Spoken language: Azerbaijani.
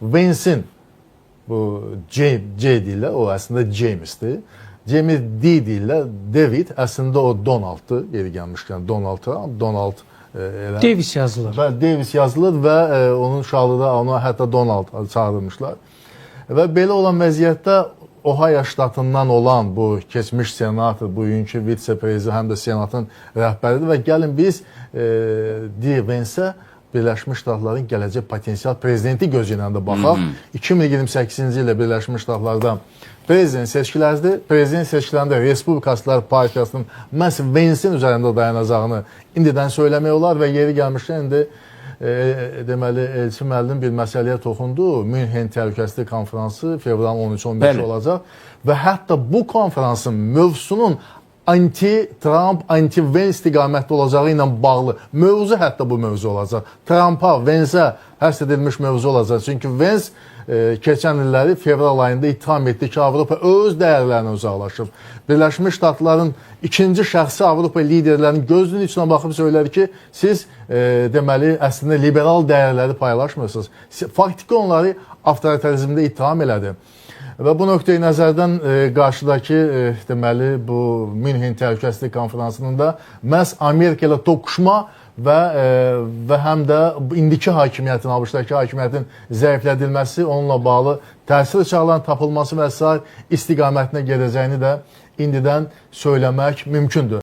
Vance'in bu C deyirlər, o əslində James'dir. James D deyirlər, David, əslində o Donald'dır, yeri gəlmişkən Donald Trump, Donald Davis yazılır. Və Davis yazılır və onun uşağı da ona hətta Donald çağırmışlar. Və belə olan vəziyyətdə Ohio ştatından olan bu keçmiş senator, bugünkü vitse-prezident, həm də senatın rəhbəridir və gəlin biz D. Vance'ə Birləşmiş Ştatların gələcək potensial prezidenti gözü ilə də baxaq. 2028-ci ildə Birləşmiş Ştatlarda prezident seçkiləridir. Prezident seçkilərində Respublikaçılar Partiyasının məhz Vance'in üzərində dayanacağını indidən söyləmək olar və yeri gəlmişkən indi deməli Elçin müəllim bir məsələyə toxundu. Münhen Təhlükəsizlik Konfransı fevralın 13-15 olacaq və hətta bu konfransın mövzusunun anti-Trump, anti-Vance istiqamətdə olacağı ilə bağlı mövzu hətta bu mövzu olacaq. Trump'a, Vance'ə həsr edilmiş mövzu olacaq. Çünki Vance keçən illəri fevral ayında ittiham etdi ki, Avropa öz dəyərlərinə uzaqlaşıb. Birləşmiş Ştatların ikinci şəxsi Avropa liderlərinin gözünün içinə baxıb söylədi ki, siz deməli əslində liberal dəyərləri paylaşmırsınız. Faktiki onları avtoritarizmdə ittiham elədi. Və bu nöqteyi nəzərdən qarşıdakı deməli bu Münhen Təhlükəsizlik Konfransının da məhz Amerika ilə toqquşma və həm də indiki hakimiyyətin, ABŞ-dakı hakimiyyətin zəiflədilməsi, onunla bağlı təsir çağların tapılması və sair istiqamətinə gedəcəyini də indidən söyləmək mümkündür.